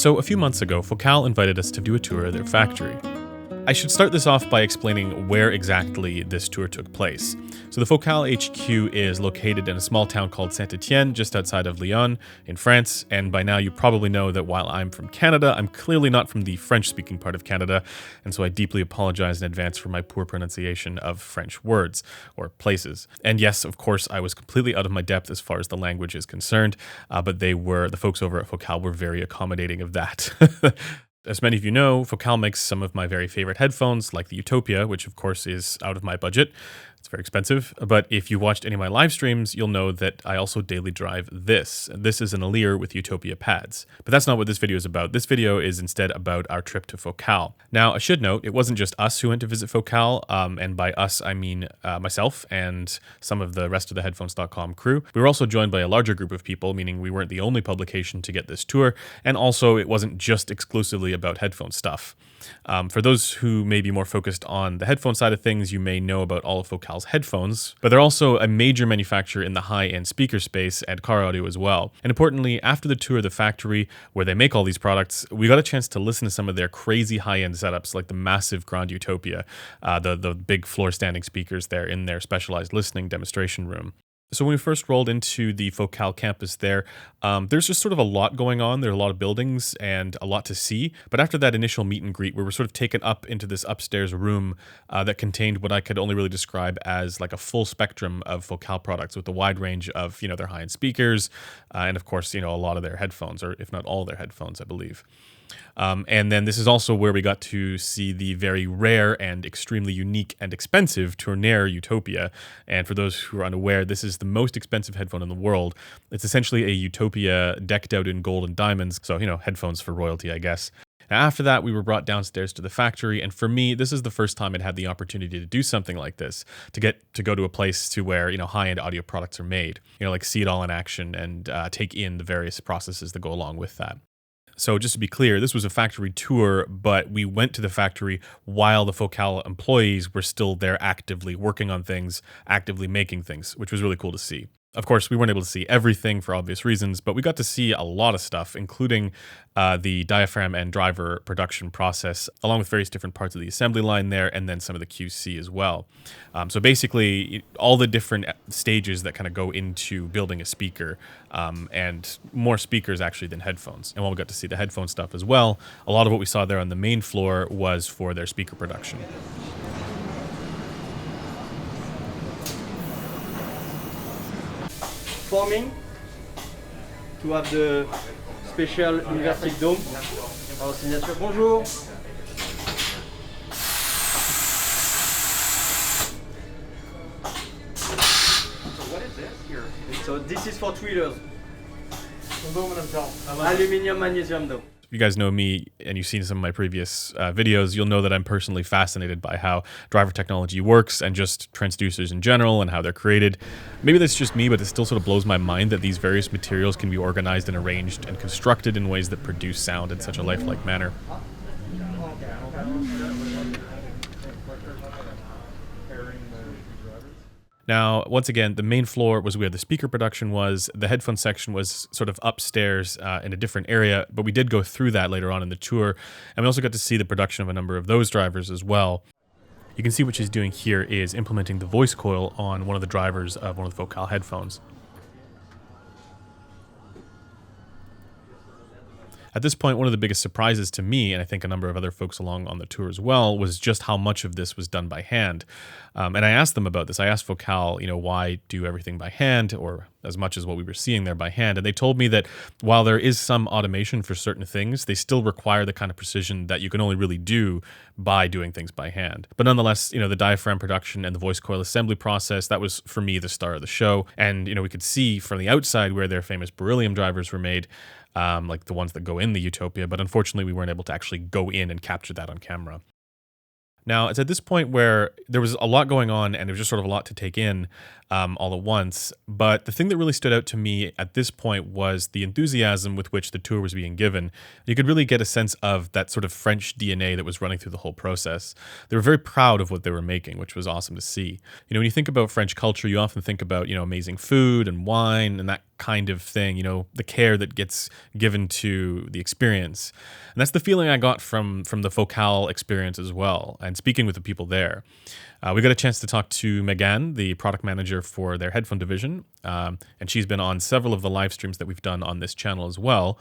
So a few months ago, Focal invited us to do a tour of their factory. I should start this off by explaining where exactly this tour took place. So the Focal HQ is located in a small town called Etienne, just outside of Lyon, in France, and by now you probably know that while I'm from Canada, I'm clearly not from the French-speaking part of Canada, and so I deeply apologize in advance for my poor pronunciation of French words, or places. And yes, of course, I was completely out of my depth as far as the language is concerned, but the folks over at Focal were very accommodating of that. As many of you know, Focal makes some of my very favorite headphones, like the Utopia, which of course is out of my budget. It's very expensive, but if you watched any of my live streams, you'll know that I also daily drive this. This is an Alere with Utopia pads. But that's not what this video is about. This video is instead about our trip to Focal. Now, I should note, it wasn't just us who went to visit Focal, and by us, I mean myself and some of the rest of the Headphones.com crew. We were also joined by a larger group of people, meaning we weren't the only publication to get this tour, and also it wasn't just exclusively about headphone stuff. For those who may be more focused on the headphone side of things, you may know about all of Focal's headphones, but they're also a major manufacturer in the high-end speaker space and car audio as well. And importantly, after the tour of the factory where they make all these products, we got a chance to listen to some of their crazy high-end setups, like the massive Grand Utopia, the big floor-standing speakers there in their specialized listening demonstration room. So when we first rolled into the Focal campus there's just sort of a lot going on. There are a lot of buildings and a lot to see. But after that initial meet and greet, we were sort of taken up into this upstairs room that contained what I could only really describe as like a full spectrum of Focal products with a wide range of, their high-end speakers and of course, a lot of their headphones, or if not all their headphones, I believe. And then this is also where we got to see the very rare and extremely unique and expensive Tournaire Utopia. And for those who are unaware, this is the most expensive headphone in the world. It's essentially a Utopia decked out in gold and diamonds. So, headphones for royalty, I guess. Now, after that, we were brought downstairs to the factory, and for me, this is the first time I'd had the opportunity to do something like this, to go to a place to where, high-end audio products are made, like see it all in action and take in the various processes that go along with that. So just to be clear, this was a factory tour, but we went to the factory while the Focal employees were still there actively working on things, actively making things, which was really cool to see. Of course, we weren't able to see everything for obvious reasons, but we got to see a lot of stuff, including the diaphragm and driver production process, along with various different parts of the assembly line there, and then some of the QC as well. So basically, all the different stages that kind of go into building a speaker, and more speakers actually than headphones. And while we got to see the headphone stuff as well, a lot of what we saw there on the main floor was for their speaker production. Forming to have the special inverted dome. Our signature. Bonjour. So what is this here? So this is for tweeters. Aluminum dome. Aluminium magnesium dome. If you guys know me and you've seen some of my previous videos, you'll know that I'm personally fascinated by how driver technology works and just transducers in general and how they're created. Maybe that's just me, but it still sort of blows my mind that these various materials can be organized and arranged and constructed in ways that produce sound in such a lifelike manner. Now, once again, the main floor was where the speaker production was. The headphone section was sort of upstairs in a different area, but we did go through that later on in the tour. And we also got to see the production of a number of those drivers as well. You can see what she's doing here is implementing the voice coil on one of the drivers of one of the Focal headphones. At this point, one of the biggest surprises to me, and I think a number of other folks along on the tour as well, was just how much of this was done by hand. And I asked them about this. I asked Focal, why do everything by hand, or as much as what we were seeing there by hand. And they told me that while there is some automation for certain things, they still require the kind of precision that you can only really do by doing things by hand. But nonetheless, the diaphragm production and the voice coil assembly process, that was, for me, the star of the show. And, we could see from the outside where their famous beryllium drivers were made, like the ones that go in the Utopia, but unfortunately we weren't able to actually go in and capture that on camera. Now, it's at this point where there was a lot going on and it was just sort of a lot to take in all at once. But the thing that really stood out to me at this point was the enthusiasm with which the tour was being given. You could really get a sense of that sort of French DNA that was running through the whole process. They were very proud of what they were making, which was awesome to see. When you think about French culture, you often think about, amazing food and wine and that kind of thing, the care that gets given to the experience. And that's the feeling I got from the Focal experience as well. And speaking with the people there, we got a chance to talk to Megan, the product manager for their headphone division. And she's been on several of the live streams that we've done on this channel as well.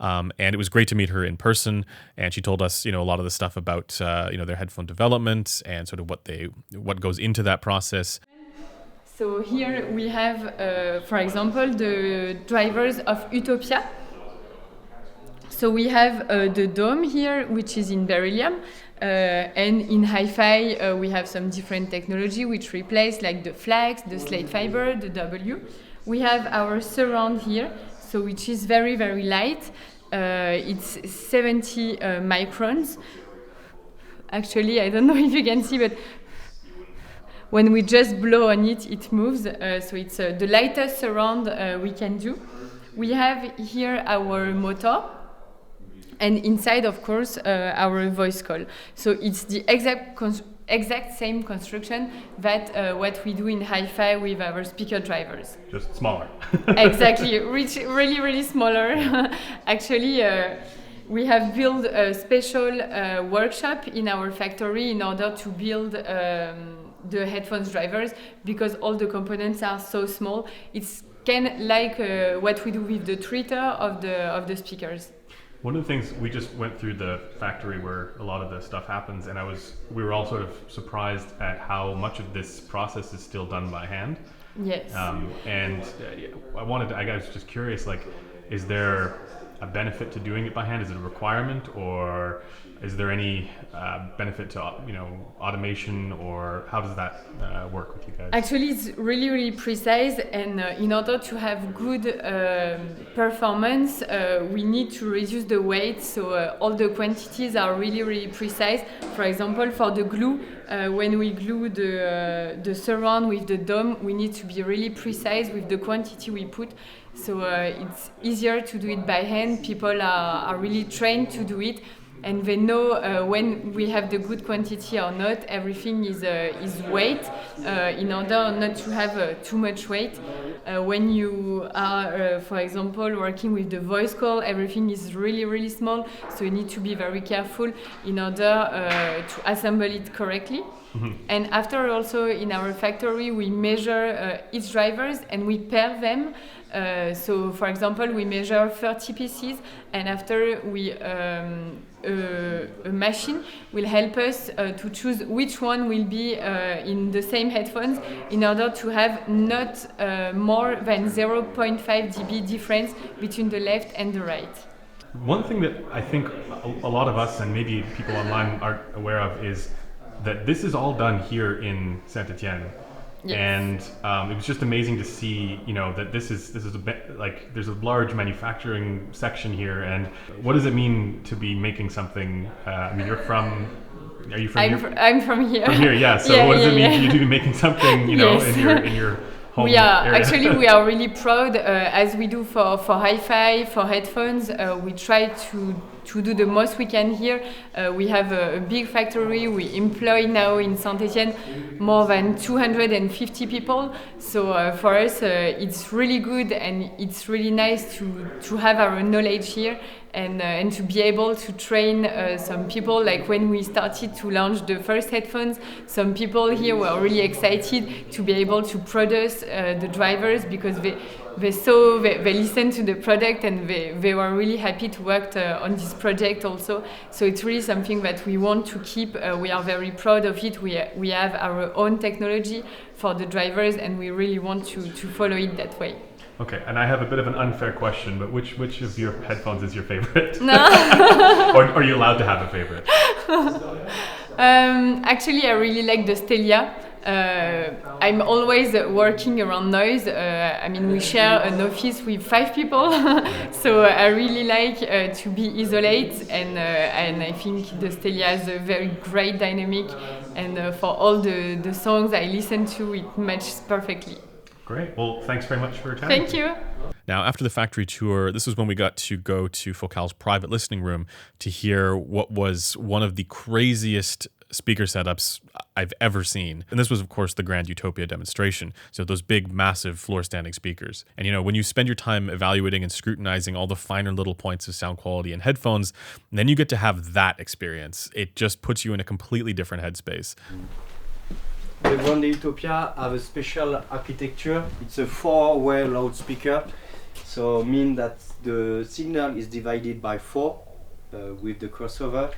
And it was great to meet her in person, and she told us, a lot of the stuff about, their headphone development and sort of what goes into that process. So here we have, for example, the drivers of Utopia. So we have the dome here, which is in beryllium, and in hi-fi we have some different technology which replace like the flax, the slate fiber, the W. We have our surround here, so which is very, very light. It's 70 microns. Actually, I don't know if you can see, but when we just blow on it, it moves. So it's the lightest surround we can do. We have here our motor, and inside, of course, our voice call. So it's the exact same construction that what we do in hi-fi with our speaker drivers. Just smaller. Exactly, really, really smaller. Actually, we have built a special workshop in our factory in order to build the headphones drivers, because all the components are so small. It's kind of like what we do with the tweeter of the speakers. One of the things, we just went through the factory where a lot of the stuff happens, and we were all sort of surprised at how much of this process is still done by hand. Yes. And I was just curious, like, is there a benefit to doing it by hand? Is it a requirement, or is there any benefit to automation, or how does that work with you guys? Actually, it's really, really precise, and in order to have good performance, we need to reduce the weight, so all the quantities are really, really precise. For example, for the glue, when we glue the surround with the dome, we need to be really precise with the quantity we put. So it's easier to do it by hand. People are really trained to do it, and they know when we have the good quantity or not. Everything is weight in order not to have too much weight. When you are, for example, working with the voice call, everything is really, really small, so you need to be very careful in order to assemble it correctly. Mm-hmm. And after, also in our factory, we measure each drivers and we pair them. So, for example, we measure 30 pieces, and after a machine will help us to choose which one will be in the same headphones, in order to have not more than 0.5 dB difference between the left and the right. One thing that I think a lot of us, and maybe people online, aren't aware of is that this is all done here in Saint Etienne. Yes. And it was just amazing to see, that this is a bit like there's a large manufacturing section here. And what does it mean to be making something? I mean, are you from here? I'm from here. From here, yeah. So what does it mean for you to be making something, yes. in your home we are area? Actually, we are really proud, as we do for hi-fi, for headphones. We try to do the most we can here. We have a big factory. We employ now in Saint-Etienne more than 250 people. So for us, it's really good, and it's really nice to have our knowledge here, and to be able to train some people. Like when we started to launch the first headphones, some people here were really excited to be able to produce the drivers, because they listened to the product, and they were really happy to work on this project also. So it's really something that we want to keep. We are very proud of it. We have our own technology for the drivers, and we really want to follow it that way. Okay, and I have a bit of an unfair question, but which of your headphones is your favorite? No. Or are you allowed to have a favorite? Actually, I really like the Stelia. I'm always working around noise. We share an office with 5 people, so I really like to be isolated, and I think the Stelia has a very great dynamic, and for all the songs I listen to, it matches perfectly. Great. Well, thanks very much for your time. Thank you. Now, after the factory tour, this was when we got to go to Focal's private listening room to hear what was one of the craziest speaker setups I've ever seen. And this was, of course, the Grand Utopia demonstration. So those big, massive floor-standing speakers. And, you know, when you spend your time evaluating and scrutinizing all the finer little points of sound quality in headphones, then you get to have that experience. It just puts you in a completely different headspace. The Grand Utopia have a special architecture. It's a 4-way loudspeaker. So mean that the signal is divided by 4 with the crossover.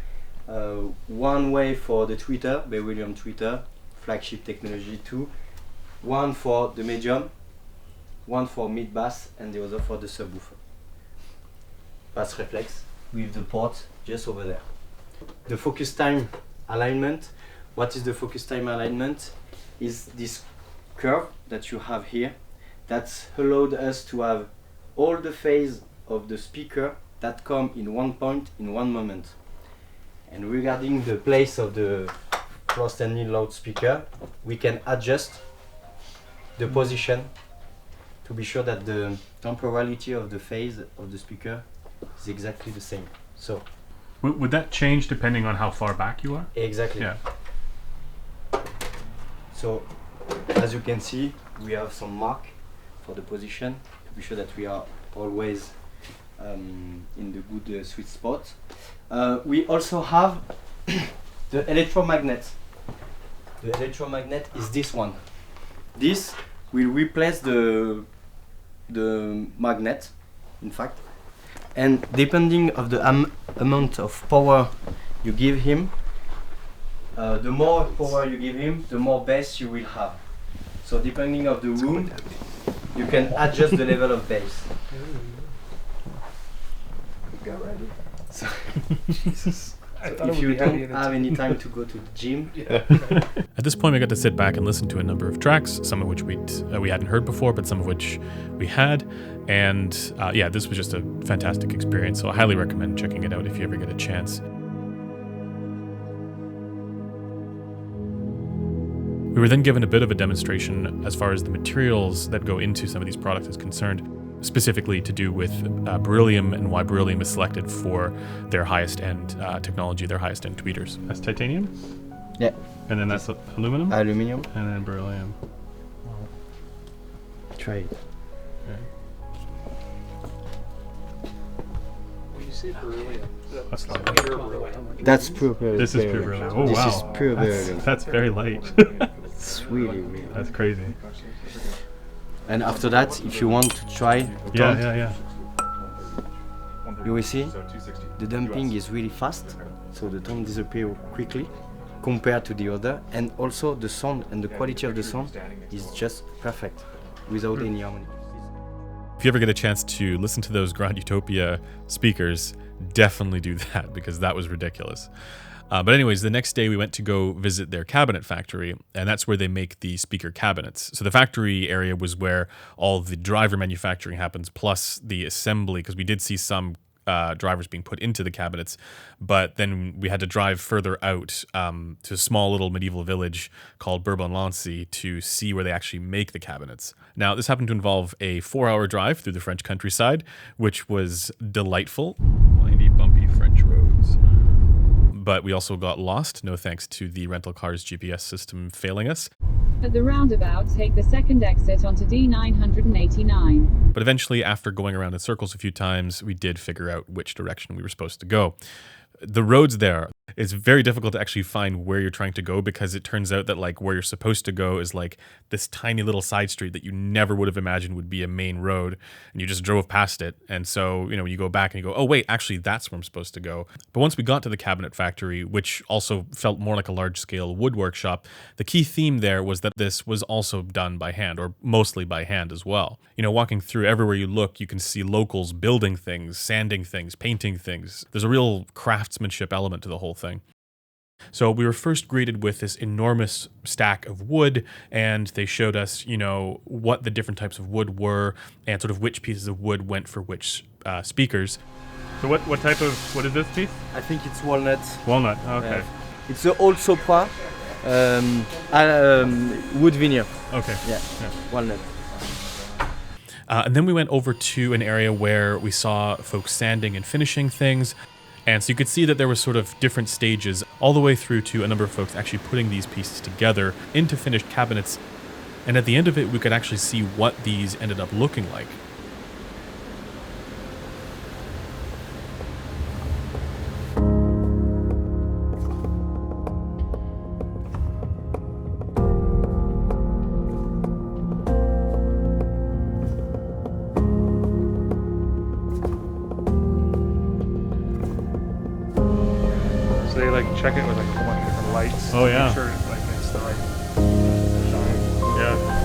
One way for the tweeter, by William Tweeter, flagship technology 2. One for the medium, one for mid bass, and the other for the subwoofer. Bass reflex with the port just over there. The focus time alignment. What is the focus time alignment? Is this curve that you have here that's allowed us to have all the phase of the speaker that come in one point in one moment. And regarding the place of the floor-standing loudspeaker, we can adjust the position to be sure that the temporality of the phase of the speaker is exactly the same. So, would that change depending on how far back you are? Exactly. Yeah. So, as you can see, we have some mark for the position to be sure that we are always in the good sweet spot. We also have the electromagnet. The electromagnet is this one. This will replace the magnet, in fact. And depending of the amount of power you give him, the more power you give him, the more bass you will have. So depending of the room, you can adjust the level of bass. Got ready. So, Jesus. So if you don't have any time to go to the gym, At this point, I got to sit back and listen to a number of tracks, some of which we hadn't heard before, but some of which we had. And yeah, this was just a fantastic experience. So I highly recommend checking it out if you ever get a chance. We were then given a bit of a demonstration as far as the materials that go into some of these products is concerned, specifically to do with beryllium and why beryllium is selected for their highest end technology, their highest end tweeters. That's titanium? yeah, And then that's aluminum? aluminum. And then beryllium. Try it. When you say beryllium, That's that's like- pure beryllium. That's pure beryllium. This is pure beryllium. Oh This wow. is pure beryllium. That's very light. It's really, really. That's crazy. And after that, if you want to try, Yeah. you will see the dumping is really fast, so the tone disappears quickly compared to the other, and also the sound and the quality of the sound is just perfect without any harmony. If you ever get a chance to listen to those Grand Utopia speakers, definitely do that because that was ridiculous. But anyways, the next day we went to go visit their cabinet factory, and that's where they make the speaker cabinets. So the factory area was where all the driver manufacturing happens, plus the assembly, because we did see some drivers being put into the cabinets, but then we had to drive further out to a small little medieval village called Bourbon-Lancy to see where they actually make the cabinets. Now, this happened to involve a 4-hour drive through the French countryside, which was delightful. Windy, bumpy French roads. But we also got lost, no thanks to the rental car's GPS system failing us. At the roundabout, take the second exit onto D989. But eventually, after going around in circles a few times, we did figure out which direction we were supposed to go. The roads there, it's very difficult to actually find where you're trying to go because it turns out that like where you're supposed to go is like this tiny little side street that you never would have imagined would be a main road, and you just drove past it. And so, you know, you go back and you go, oh wait, actually that's where I'm supposed to go. But once we got to the cabinet factory, which also felt more like a large scale wood workshop, the key theme there was that this was also done by hand, or mostly by hand as well. You know, walking through everywhere you look, you can see locals building things, sanding things, painting things. There's a real craftsmanship element to the whole thing. So we were first greeted with this enormous stack of wood, and they showed us, you know, what the different types of wood were and sort of which pieces of wood went for which speakers. So what is this piece? I think it's walnut. Walnut, okay. It's the old Sopra wood veneer. Okay. Yeah, walnut. And then we went over to an area where we saw folks sanding and finishing things. And so you could see that there was sort of different stages all the way through to a number of folks actually putting these pieces together into finished cabinets. And at the end of it, we could actually see what these ended up looking like. So they like check it with like a whole bunch of different lights. Oh, yeah. Make sure like it's the right shine. Yeah.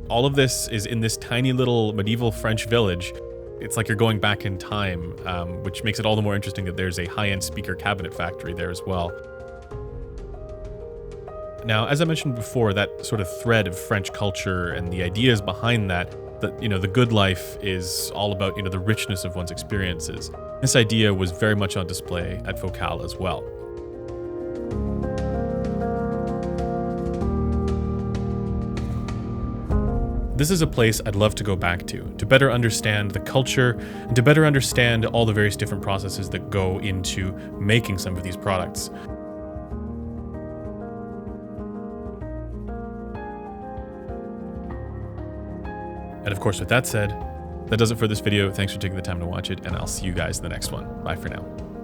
All of this is in this tiny little medieval French village. It's like you're going back in time, which makes it all the more interesting that there's a high-end speaker cabinet factory there as well. Now, as I mentioned before, that sort of thread of French culture and the ideas behind that, the good life is all about, the richness of one's experiences. This idea was very much on display at Focal as well. This is a place I'd love to go back to better understand the culture and to better understand all the various different processes that go into making some of these products. And of course, with that said, that does it for this video. Thanks for taking the time to watch it, and I'll see you guys in the next one. Bye for now.